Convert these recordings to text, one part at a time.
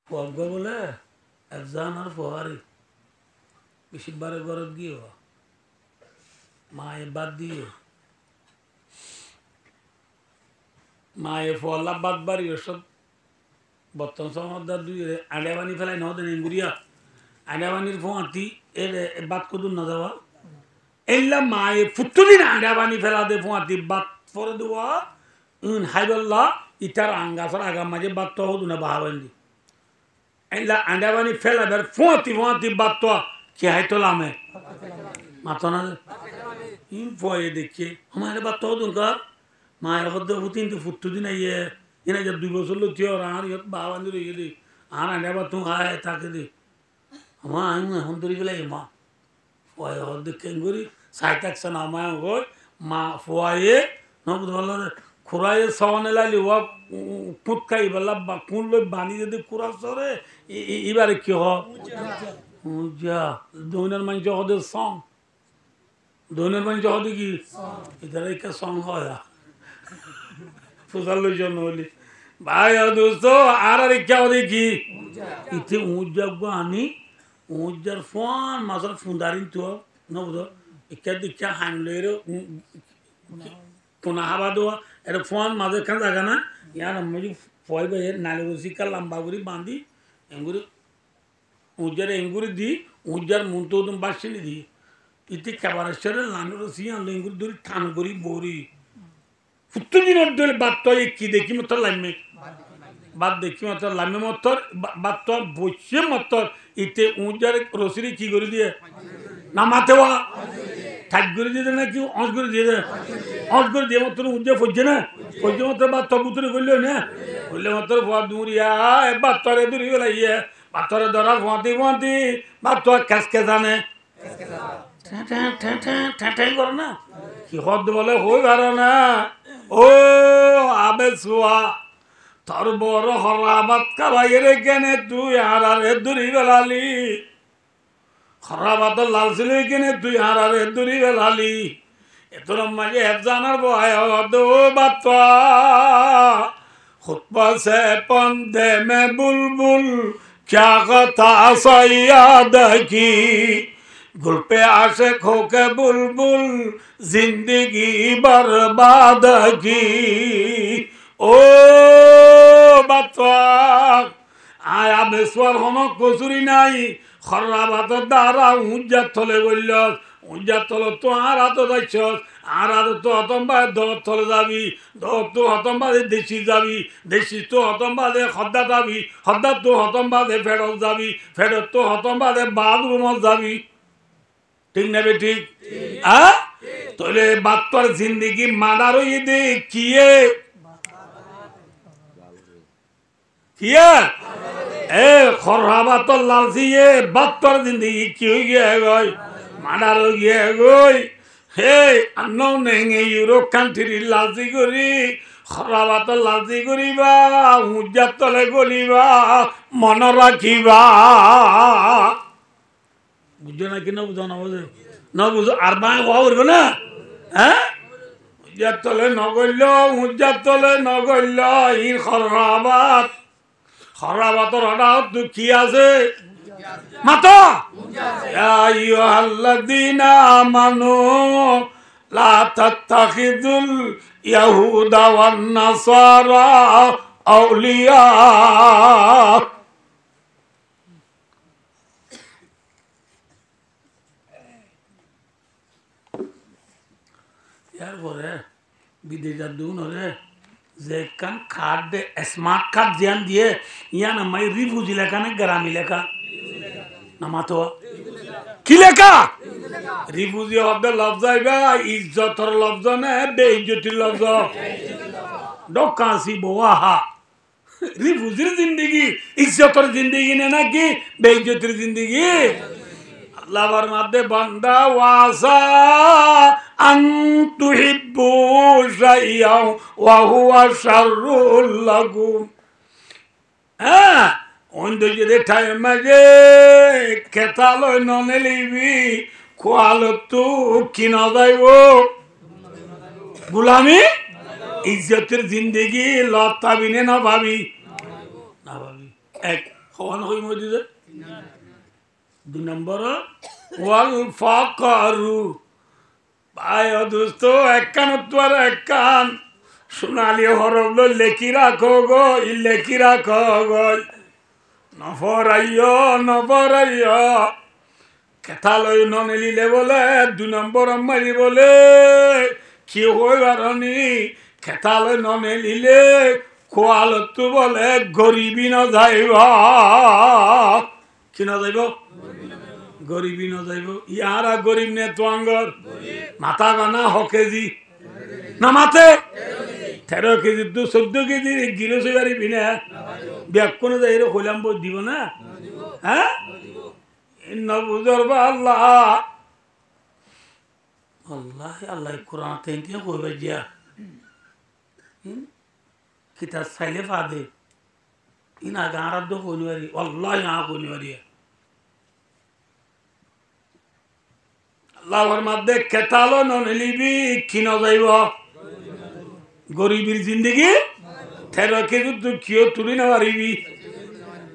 pug বলে একজন আর পোহারি বেশিবারের ঘরত গিয়ে মায়ে বাদ দিয়ে মায়ে ফলা বাদ বাড়ি ওসব বর্তমান সময় দুই আড়িয়া বানি ফেলাই নদেন ইঙ্গুরিয়া আড়িয়া বানির ফোঁয়াতি এর বাদ কদুর না যাওয়া এল্লা মায়ে ফুটুদিন আড়িয়া বানি ফেলা দে ফোঁয়াতি বাদ পরে দেওয়া হাইবল্লা ইটার আঙ্গাফার আগাম মাঝে বাদ তো হদু না বাহাবান্দি এল্লা আড়িয়া বানি ফেলা বের ফোঁয়াতি বাদ তো কে হাইতো লামে মাতো না ইন ফয়ে দেখে আমার বাদ তো হদুন কার মায়ের হদ্দ ফুটিন তো ফুটুদিন আইয়ে এনে যে 2 বছর লোক আর আর বাহাবান্দি রয়ে গেলি আর আড়িয়া বাদ তুমি হায় তাকে দি আমার আমি এখন ধরে গেলে মা ফয়ে হদ্দ কেন করি সাইটাকছে না মায় গই মা ফয়ে নবুদ বলল খুরাই সওয়ানে লাইলি ও কুত খাই বললা কোন লই বানি যদি খুরা সরে এবারে কি হ যা দৈনের মানুষ হদে সং দৈনের মানুষ হদে কি এদের একটা সং হয় ফুসার লই জন্য বলি ভাই দোস্ত আর ইচ্ছা হদে কি ইতে উজ্জাগ আনি উজ্জার ফোন মাসার ফুন্দারিন তো নবুদ ইচ্ছা দীক্ষা হান লইরে কোনা হাবা দেওয়া এটা ফোন মাঝে খান জায়গা না ইয়ার আমি ফয় বাইর নালে রসিকা লম্বা করে বাঁধি এঙ্গুরি উজ্জার এঙ্গুরি দি উজ্জার মুন্তো বাসিনি দি ইতি খাবারের লানো রসি আনলো এঙ্গুরি ধরি ঠান করি বড়ি ফুটুর দিনের ধরে বাদ তো কি দেখি মতো লাইমে বাদ দেখি মতো লাইমে মতর বাদ তো বসে মতর ইতে উজ্জার রসিরি কি করে দিয়ে নামাতে ওয়া ঠাক করে দিয়ে না কি অঁশ করে দিয়ে অঁশ করে দিয়ে মাত্র উজ্জা ফজছে না ফজছে মাত্র বা তবুতরে করলো না করলে মাত্র ফোয়া দুরিয়া বাত্তরে দূরি গেল ইয়ে বাত্তরে ধরা ফোঁয়াতি ফোঁয়াতি বাত্তর খেসকে জানে ঠ্যাঁ করো না কি হদ বলে হই পারো না ও আবে শুয়া তোর বড় হরাবাত কাবাইরে কেনে তুই আর দূরি বেলালি খরাবাত লাল ছিল কিনে তুই হারারে দূরি বেলালি এতর মাঝে জানার বয় দো বাত খুতবা সে পন্দে মে বুলবুল क्या কথা সৈয়াদ কি गुल पे आशिक होके बुलबुल जिंदगी बर्बाद की ओ बातवा आया बेसवर होनो कसूरी নাই খরাবাতের দ্বারা উজ্জাত থলে বলল উজ্জাত থলে তো আর হাত যাচ্ছ আর হাত তো হতম্বাদ দর থলে যাবি দর তো হতম্বাদে দেশি যাবি দেশি তো হতম্বাদে হদ্দা যাবি হদ্দা তো হতম্বাদে ফেরত যাবি ফেরত তো হতম্বাদে বাথরুমত যাবি ঠিক না বে ঠিক হ্যাঁ তাহলে বাত্তর জিন্দগি মাদার হয়ে দে কিয়ে কিয়া এ খরাবাত লালসিয়ে বাত্তর জিন্দগি কি হয়ে গিয়ে গই মাদার হয়ে গিয়ে গই হে আন্ন নেঙে ইউরোপ কান্ট্রি লালসি করি খরাবাত লালসি করিবা উজ্জাত তলে গলিবা মন রাখিবা বুঝছো না কি না বুঝো না বুঝো না বুঝো আর বাই হওয়া করবো না হ্যাঁ উজ্জাত তলে নগল্য উজ্জাত তলে নগল্য ই খরাবাত খরাবাতর হঠাৎ কি আছে মাতো ইয়া আইয়ুহাল্লাযীনা আমানু লা তাত্তাখিযুল ইয়াহুদা ওয়ান নাসারা আউলিয়া এরপরে বিদেশার দুন হলে যে কান খাট দে স্মার্ট কার্ড ধ্যান দিয়ে ইয়া না মাই রিফিউজি লেখা না গ্রামী লেখা না মাতো কি লেখা রিফিউজি শব্দ লফজ আইবা ইজ্জতর লফজ না বেইজ্জতির লফজ ডকাসি বোহা রিফিউজির জিন্দেগি ইজ্জতর জিন্দেগি না নাকি বেইজ্জতির জিন্দেগি আল্লাহর মধ্যে বান্দা ওয়াসা আনতুহিব্বু শাইআন ওয়া হুয়া শাররুল লাকুম হ্যাঁ অন্য যদি টাইম মাঝে কেতালো ননেলিবি কোয়ালো তু কিনা যাইব গুলামি ইজ্জতের জিন্দেগি লতাবিনে না ভাবি এক হওয়ান হই মই দিছে 2 নম্বর ওয়াল ফাকারু ভাই দোস্ত একখান আর একখান সোনালি হরফ লেখি রাখো গো লেখি রাখো গো নফরাইয় কেথালই ননেলিলে বলে 2 নম্বর মারি বলে কি হইবারনি খেতালই ননেলিলে খোয়ালতো বলে গরিবি ন যাইব কি ন যাইব গরিবি ন যাইব ইয়ারা গরিব নে তো আঙ্গর মাথা গানা হ কেজি না মাথে 13 কেজি তো 14 কেজি গিরোসি বাড়ি বিনা ব্যাকুন যাই হইলাম বই দিব না হ্যাঁ নবুজর আল্লাহ আল্লাহ আল্লাহ কোরআন থেকে কইবে জিয়া কিতাব চাইলে ফাদে ইনা গাঁরাত দো কইনবারি আল্লাহ ইয়া কইনবারি আল্লাহর মধ্যে কেতালো নলিবি কি ন যাইব গরিবের জিন্দগি 13 কেজি তো কিও তুলি না পারিবি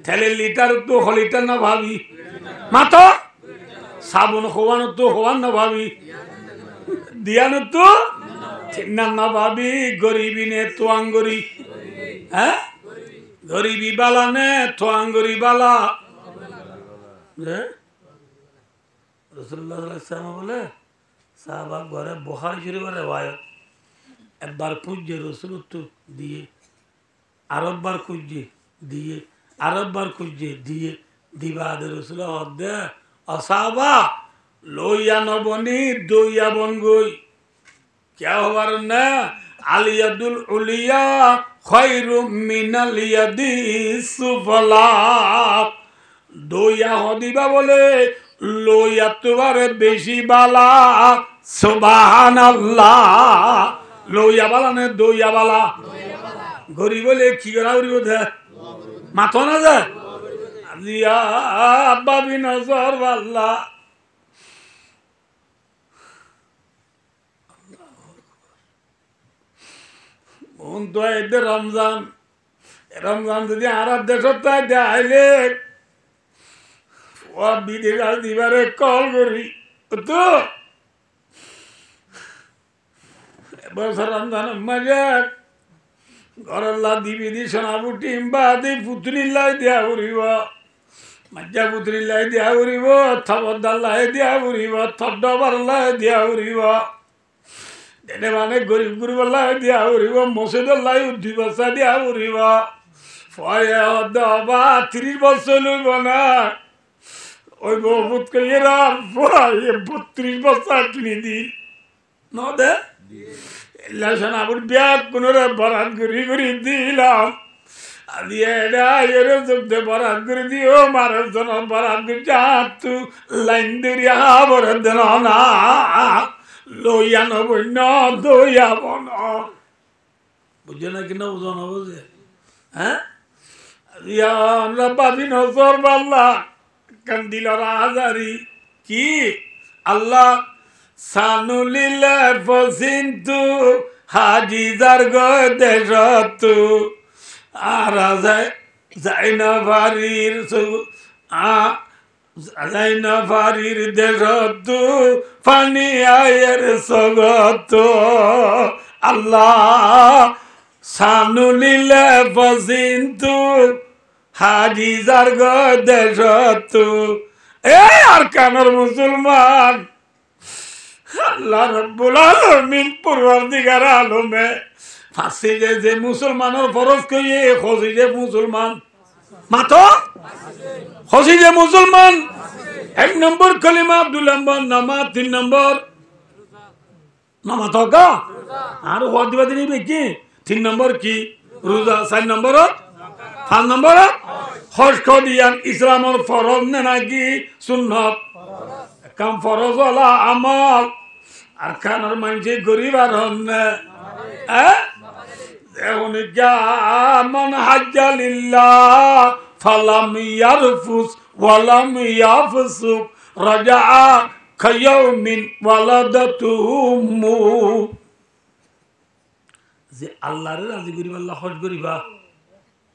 তেলের লিটার তো হলিটার না ভাবি মাত্র সাবুন খোয়ানো তো হওয়ান না ভাবি দিয়ানো তো না ভাবি গরিবি নে তো আঙ্গরি হ্যাঁ গরিবি বালা নে তো আঙ্গরি বালা রসুল্লাহ বলে সাহাবা ঘরে বহারি শরীফের রেওয়ায়ত একবার খুঁজছে রসুল তো দিয়ে আরববার খুঁজছে দিয়ে আরববার খুঁজছে দিয়ে দিবা দে রসুল দে অসাবা লইয়া নবনি দইয়া বন গই क्या हवर न আলিয়াদুল উলিয়া খায়রুম মিনাল ইয়াদি সুফলা দইয়া হদিবা বলে লইয়া তোমার বেশি বালা সুবহানাল্লাহ লইয়া বালা নে দইয়া বালা গরিব বলে কি করা গরিব দে মাথা না যায় দিয়া আব্বা বিনজর আল্লাহ তো এদের রমজান রমজান যদি আর দেশত আইলে ও বিধি গাছ দিবারে কল করি তো বছর রমজান মজা ঘরল্লা দিবি দি সোনাবু টিম্বা দি পুতলিল্লাই দিয়া উড়িব মজ্জা পুতলিল্লাই দিয়া উড়িব থবদাল্লাই দিয়া উড়িব থড্ডবাল্লাই দিয়া উড়িব দেনে মানে গরিব গরিব লাই দিয়া উড়িব মসজিদুল্লাহ উদ্ধি বসা দিয়া উড়িব ফয়ে দবা 30 বছর লইব না ওই বহুত কইরা 32 বছর কিনে দি ন দে এলাশন আবুর ব্যাগ কোনরে বরাত করি দিলাম আদি এডা এরে জবদে বরাত করে দিও মারার জন্য বরাত করে যাতু লাইন দরিয়া বরাত দেন না লইয়া নবন্য দইয়া বন বুঝে না কিনা ওজন হবো যে হ্যাঁ আমরা পাবি নজর বাল্লা কান্দিল রাজারি কি আল্লাহ সানুলিলে ফসিন্তু হাজিজার গদেশতু আর যাই না বাড়ির যাইনা ফারির দেশতু ফানি আয়ের সগত আল্লাহ সানুলিলে ফসিন্তু হাজিজার গদেশতু এ আর কানের মুসলমান আল্লাহ রাব্বুল আলামিন পরওয়ারদিগার আলমে ফাঁসি যে মুসলমানের ফরজ কইয়ে খোঁজি যে মুসলমান মাতো খোঁজি যে মুসলমান 1 নম্বর কলিমা 2 নম্বর নামাজ 3 নম্বর নামাজ হোকা আর হওয়া দিবা দিনি কি 3 নম্বর কি রোজা 4 নম্বর 5 নম্বর হজ কদিয়ান ইসলামের ফরজ না নাকি সুন্নত কাম ফরজ ওয়ালা আমল আর কানার মানছে গরিব আর হন্নে এখন মান হাজ্জা লিল্লাহ ফালাম ইয়ারফুস ওয়ালাম ইয়াফসুক রাজা কায়াউমিন ওয়ালাদাতুহু উম্মু যে আল্লাহরে রাজি করিবা আল্লাহ হজ করিবা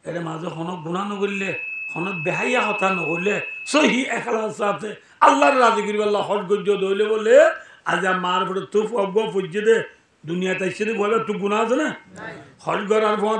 এর মাঝে কোনো গুনাহ নকরিলে হন বেহাইয়া হতা নহলে সহি এখলাস আছে আল্লাহর রাজি করিব আল্লাহ হজ গজ্য দইলে বলে আজ মার পরে তুফ অজ্ঞ ফুজে দে দুনিয়াতে এসে বলে তুই গুণা আছে না হজ করার পর